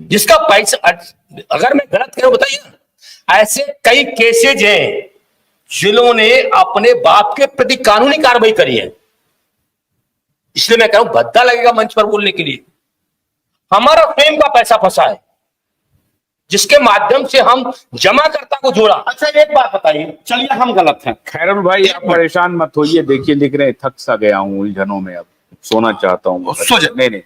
जिसका पैसा, अगर मैं गलत कह रहा हूं बताइए ना। ऐसे कई केसेज हैं जिन्होंने अपने बाप के प्रति कानूनी कार्रवाई करी है। इसलिए मैं कह रहा हूं भद्दा लगेगा मंच पर बोलने के लिए। हमारा फेम का पैसा फंसा है जिसके माध्यम से हम जमाकर्ता को जोड़ा। अच्छा एक बात बताइए, चलिए हम गलत हैं। खैरम भाई आप परेशान मत होइए, देखिए लिख रहे थक सा गया हूँ उलझनों में, अब सोना चाहता हूँ। नहीं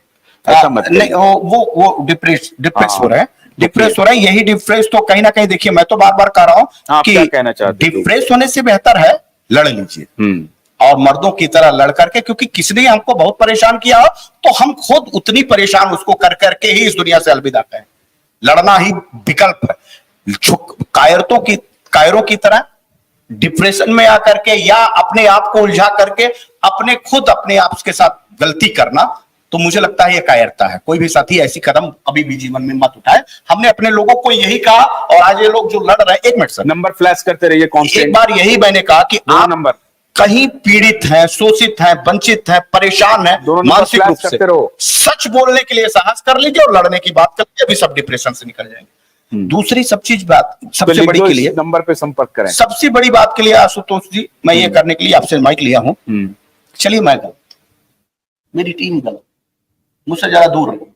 ऐसा मत नहीं, वो डिप्रेस हो रहे हैं, डिप्रेस हो रहे हैं। यही डिप्रेस तो कहीं ना कहीं, देखिए मैं तो बार बार कह रहा हूं कि क्या कहना चाहते डिप्रेस होने से बेहतर है लड़ लीजिए और मर्दों की तरह लड़ करके, क्योंकि किसी ने हमको बहुत परेशान किया हो तो हम खुद उतनी परेशान उसको कर करके ही इस दुनिया से अलविदा कहें। लड़ना ही विकल्प है। कायरों की तरह डिप्रेशन में आकर के या अपने आप को उलझा करके अपने आप के साथ गलती करना, तो मुझे लगता है ये कायरता है। कोई भी साथी ऐसी कदम अभी भी जीवन में मत उठाए। हमने अपने लोगों को यही कहा, और आज ये लोग जो लड़ रहे हैं, एक मिनट सर, नंबर फ्लैश करते रहिए। एक बार यही मैंने कहा कि आप नंबर कहीं पीड़ित हैं, शोषित हैं, वंचित हैं, परेशान हैं मानसिक रूप से, सच बोलने के लिए साहस कर लीजिए और लड़ने की बात कर लीजिए, अभी सब डिप्रेशन से निकल जाएंगे। दूसरी सबसे बड़ी के लिए नंबर पे संपर्क करें। सबसे बड़ी बात के लिए आशुतोष जी, मैं ये करने के लिए आपसे माइक लिया हूं। चलिए मैं गलत, मेरी टीम गलत, मुझसे जरा दूर रहिए।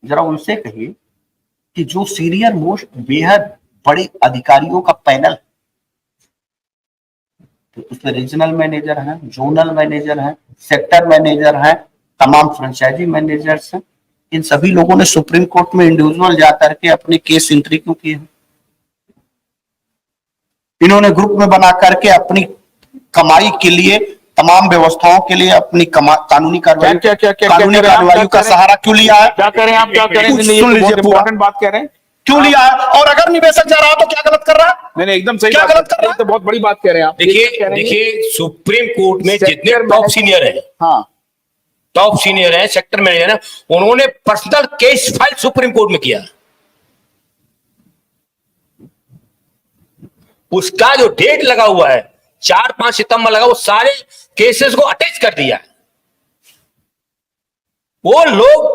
जरा उनसे कहिए कि जो सीनियर मोस्ट बेहद बड़े अधिकारियों का पैनल, तो उसमें रीजनल मैनेजर हैं, जोनल मैनेजर हैं, सेक्टर मैनेजर हैं, तमाम फ्रेंचाइजी मैनेजर्स हैं, इन सभी लोगों ने सुप्रीम कोर्ट में इंडिविजुअल जाकर के अपने केस एंट्री क्यों किए हैं? इन्होंने ग्रुप में बना करके अपनी कमाई के लिए, तमाम व्यवस्थाओं के लिए अपनी कानूनी कार्रवाई का सहारा क्यों लिया है? क्या करें आप, क्या करें? सुन लीजिए, इंपॉर्टेंट बात कह रहे हैं, क्यों लिया है? और अगर निवेशक जा रहा तो क्या गलत कर रहा है? नहीं एकदम सही, क्या गलत कर रहा है? तो बहुत बड़ी बात कह रहे हैं आप। देखिए सुप्रीम कोर्ट में जितने टॉप सीनियर है, हाँ टॉप सीनियर है, सेक्टर मैनेजर है, उन्होंने personal case file supreme court में किया। उसका जो डेट लगा हुआ है 4-5 सितंबर लगा, वो सारे केसेस को अटैच कर दिया है। वो लोग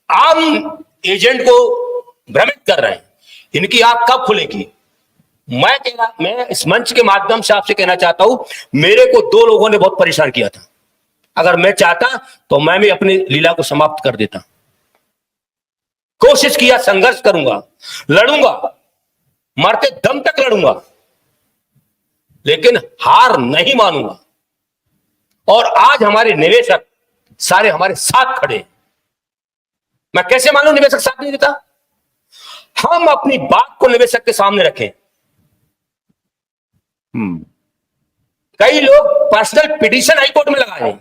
आम एजेंट को भ्रमित कर रहे हैं। इनकी आंख कब खुलेगी? मैं इस मंच के माध्यम से आपसे कहना चाहता हूं, मेरे को 2 लोगों ने बहुत परेशान किया था। अगर मैं चाहता तो मैं भी अपनी लीला को समाप्त कर देता। कोशिश किया, संघर्ष करूंगा, लड़ूंगा, मरते दम तक लड़ूंगा, लेकिन हार नहीं मानूंगा। और आज हमारे निवेशक सारे हमारे साथ खड़े। मैं कैसे मानूं निवेशक साथ नहीं देता? हम अपनी बात को निवेशक के सामने रखें। कई लोग पर्सनल पिटीशन हाईकोर्ट में लगाए।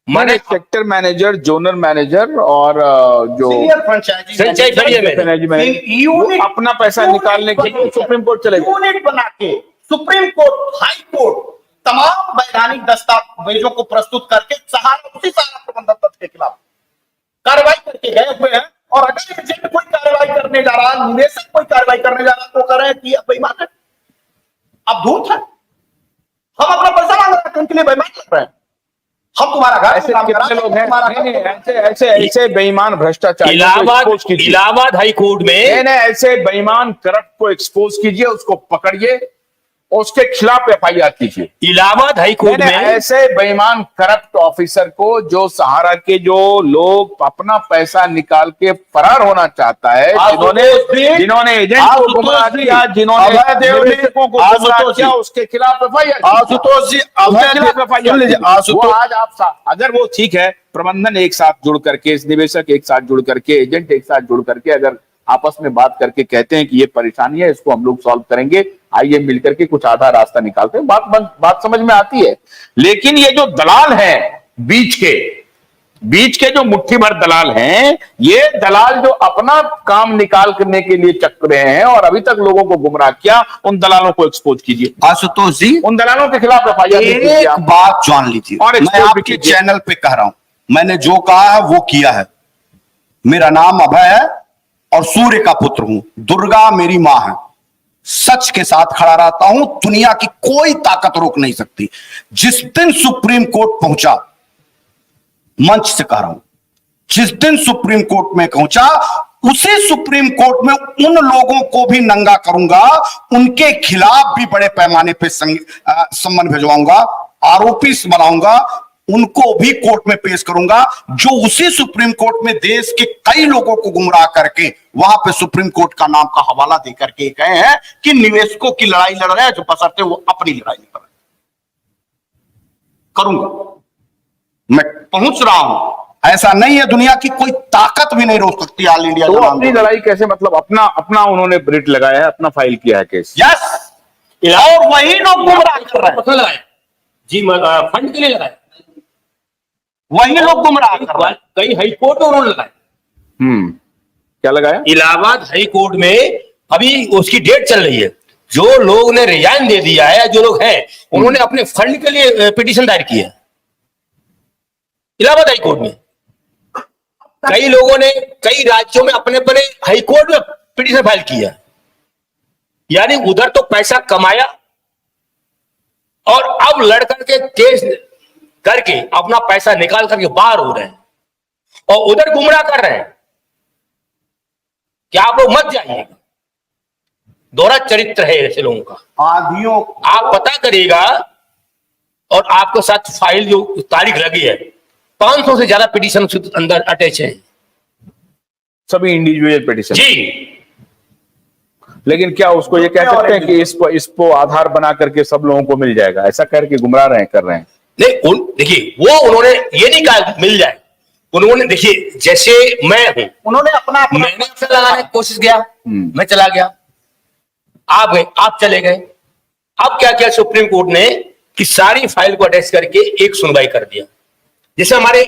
मैंने सेक्टर मैनेजर, जोनल मैनेजर और जो फ्रेंचाइजी मैनेजर अपना पैसा निकालने के लिए सुप्रीम कोर्ट चले गए। यूनिट बना के सुप्रीम कोर्ट, हाई कोर्ट, तमाम वैधानिक दस्तावेजों को प्रस्तुत करके उसी सहारा प्रबंधन तंत्र के खिलाफ कार्रवाई करके गए हुए हैं। और अगर एजेंट कोई कार्रवाई करने जा रहा है, निवेशक कोई कार्रवाई करने जा रहा है, तो कह रहे हैं कि बेईमान है, अब धूर्त है, हम अपना पैसा मांग रहे हैं, उनके लिए बेईमान लग रहे हैं। हम तुम्हारा घर ऐसे कितने लोग हैं? ऐसे बेईमान भ्रष्टाचार इलाहाबाद हाई कोर्ट में ऐसे बेईमान करप्ट को एक्सपोज कीजिए, उसको पकड़िए, उसके खिलाफ एफआईआर कीजिए। इलाहाबाद हाई कोर्ट में ऐसे बेईमान करप्ट ऑफिसर को, जो सहारा के जो लोग अपना पैसा निकाल के फरार होना चाहता है, जिन्होंने एजेंट को गुमराह किया, जिन्होंने निवेशकों को गुमराह किया, उसके खिलाफ एफआईआर। आशुतोष जी, आज आप अगर वो ठीक है, प्रबंधन एक साथ जुड़ करके, निवेशक एक साथ जुड़ करके, एजेंट एक साथ जुड़ करके अगर आपस में बात करके कहते हैं कि ये परेशानी है, इसको हम लोग सॉल्व करेंगे, आइए मिलकर के कुछ आधा रास्ता निकालते हैं, बात समझ में आती है। लेकिन ये जो दलाल हैं, बीच के जो मुट्ठी भर दलाल हैं, ये दलाल जो अपना काम निकाल करने के लिए चक रहे हैं और अभी तक लोगों को गुमराह किया, उन दलालों को एक्सपोज कीजिए। आशुतोष जी, उन दलालों के खिलाफ एक बात जान लीजिए, और मैं आपके चैनल पे कह रहा हूं, मैंने जो कहा है वो किया है। मेरा नाम अभय है और सूर्य का पुत्र हूं, दुर्गा मेरी मां है, सच के साथ खड़ा रहता हूं, दुनिया की कोई ताकत रोक नहीं सकती। जिस दिन सुप्रीम कोर्ट पहुंचा, मंच से कह रहा हूं, जिस दिन सुप्रीम कोर्ट में पहुंचा, उसी सुप्रीम कोर्ट में उन लोगों को भी नंगा करूंगा, उनके खिलाफ भी बड़े पैमाने पे सम्मन भिजवाऊंगा, आरोपी बनाऊंगा, उनको भी कोर्ट में पेश करूंगा, जो उसी सुप्रीम कोर्ट में देश के कई लोगों को गुमराह करके वहां पे सुप्रीम कोर्ट का नाम का हवाला देकर के कहे हैं कि निवेशकों की लड़ाई लड़ रहे हैं, जो बशर्ते वो अपनी लड़ाई नहीं कर रहे। करूंगा, मैं पहुंच रहा हूं। ऐसा नहीं है, दुनिया की कोई ताकत भी नहीं रोक सकती ऑल इंडिया। तो अपनी लड़ाई कैसे, मतलब अपना उन्होंने ब्रिट लगाया है, अपना फाइल किया है केस। यस, और वही लोग गुमराह कर रहे हैं। लगाया जी, फंड के लिए लगाया, वही लोग गुमराह कर रहे हैं। कई हाई कोर्ट में उन्होंने लगाया। क्या लगाया? इलाहाबाद हाई कोर्ट में अभी उसकी डेट चल रही है। जो लोग ने रिजाइन दे दिया है, जो लोग हैं, उन्होंने अपने फंड के लिए पिटीशन दायर किया इलाहाबाद हाई कोर्ट में। कई लोगों ने कई राज्यों में अपने अपने हाई कोर्ट में पिटीशन फाइल किया, यानी उधर तो पैसा कमाया और अब लड़कर के केस करके अपना पैसा निकाल करके बाहर हो रहे हैं और उधर गुमराह कर रहे हैं। क्या आप लोग मत जाइएगा, दोहरा चरित्र है ऐसे लोगों का। आधियों आप पता करिएगा, और आपके साथ फाइल जो तारीख लगी है, 500 से ज्यादा पिटीशन अंदर अटैच है, सभी इंडिविजुअल पिटीशन जी। लेकिन क्या उसको ये कह सकते हैं कि इसको आधार बना करके सब लोगों को मिल जाएगा, ऐसा करके गुमराह कर रहे हैं? नहीं, देखिए, वो उन्होंने ये नहीं कहा मिल जाए। उन्होंने, देखिए, जैसे मैं हूं, उन्होंने मैंने अफसर लगाने की कोशिश किया, मैं चला गया, आप गए, आप चले गए। अब क्या किया सुप्रीम कोर्ट ने कि सारी फाइल को अटैच करके एक सुनवाई कर दिया, जैसे हमारे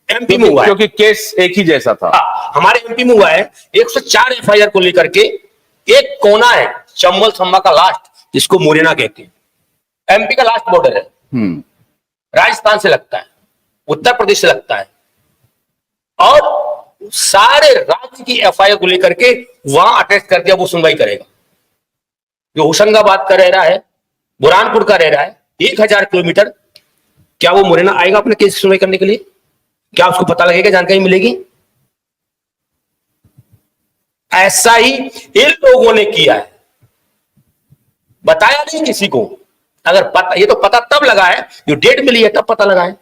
एमपी में हुआ है, क्योंकि केस एक ही जैसा था। हमारे एमपी में हुआ है। 104 एफआईआर को लेकर के एक कोना है चंबल संभा का लास्ट, जिसको मुरैना कहते हैं, एमपी का लास्ट बॉर्डर है, राजस्थान से लगता है, उत्तर प्रदेश से लगता है, और सारे राज्य की एफआईआर को लेकर के वहां अटैच कर दिया, वो सुनवाई करेगा। जो होशंगाबाद का रह रहा है, बुरहानपुर का रह रहा है, 1000 किलोमीटर, क्या वो मुरैना आएगा अपने केस की सुनवाई करने के लिए? क्या उसको पता लगेगा, जानकारी मिलेगी? ऐसा ही इन लोगों ने किया है, बताया नहीं किसी को। अगर पता, ये तो पता तब लगा है, जो डेट मिली है तब पता लगा है।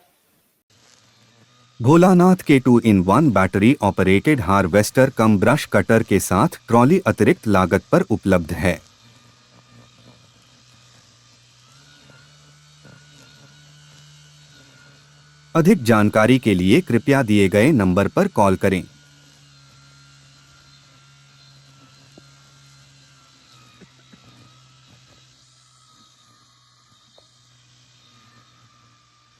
भोलानाथ के 2-in-1 बैटरी ऑपरेटेड हार्वेस्टर कम ब्रश कटर के साथ ट्रॉली अतिरिक्त लागत पर उपलब्ध है। अधिक जानकारी के लिए कृपया दिए गए नंबर पर कॉल करें।